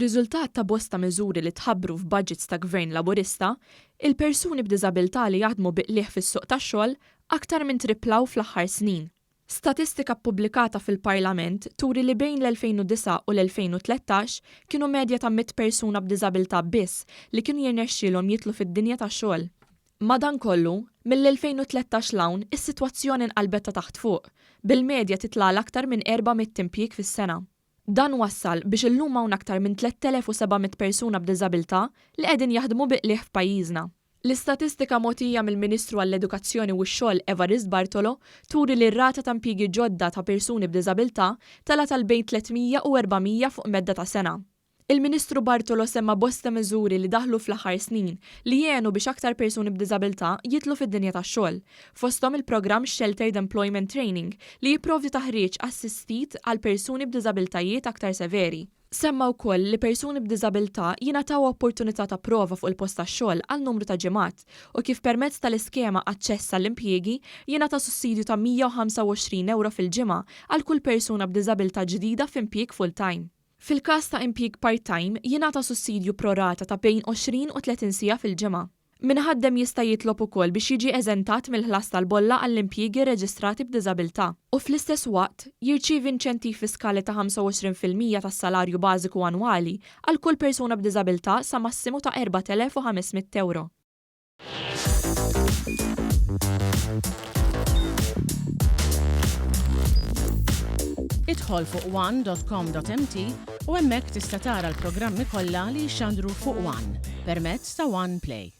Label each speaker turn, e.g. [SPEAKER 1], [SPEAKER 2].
[SPEAKER 1] Riżultat ta' bosta miżuri li tħabbru f'budgets ta' Gvern Laburista, il-persuni b'diżabilità li jaħdmu biqlieħ fis-suq tax-xogħol aktar minn triplaw fl-aħħar snin. Statistika ppubblikata fil-Parlament turi li bejn l-2009 u l-2013 kienu medja ta' 100 persuna b'diżabilità biss li kienu jirnexxielhom jitlu fid-dinja tax-xogħol. Madankollu, mill-2013 l-hawn is-sitwazzjoni nqalbet ta' taħt fuq, bil-medja titla' aktar minn 400 impjieg fis-sena. Dan wassal biex illum hawn aktar minn 3700 persuna b'diżabilità li qegħdin jaħdmu biqlieħ f'pajjiżna. L-istatistika mogħtija mill-Ministru għall-Edukazzjoni u x-Xogħol Evarist Bartolo turi li r-rata ta' impjiegi ġodda ta' persuni b'diżabilità tala tal-bejn 300 u 400 fuq medda ta' sena. Il-Ministru Bartolo semma bosta miżuri li daħlu fl-aħħar snin li jgħenu biex aktar persuni b'diżabilità jitlu fid-dinja tax-xogħol, fosthom il-programm Sheltered Employment Training li jipprovdi taħriġ assistit għal persuni b'diżabiltajiet aktar severi. Semma wkoll li persuni b'diżabilità jingħataw opportunità ta' prova fuq il-post tax-xogħol għal numru ta' ġimgħat u kif permezz tal-iskema aċċess għall-impjiegi jingħata sussidju ta' €125 fil-ġimgħa għal kull persuna b'diżabilità ġdida f'impjieg full-time. Fil-każ ta' impjieg part-time jingħata sussidju prorata ta' bejn 20 u 30 siegħa fil-ġimgħa. Min ħaddem jista' jitlob ukoll biex jiġi eżentat mill-ħlas tal-bolla għall-impjiegi reġistrati b'diżabilità u fl-istess waqt jirċievi inċentiv fiskali ta' 25% tas-salarju bażiku annwali għal kull persuna b'diżabilità sa massimu ta' €4,500.
[SPEAKER 2] Idħol fuq one.com.mt u hemmhekk tista' tara l-programmi kollha li jxandru fuq One permezz ta' One Play.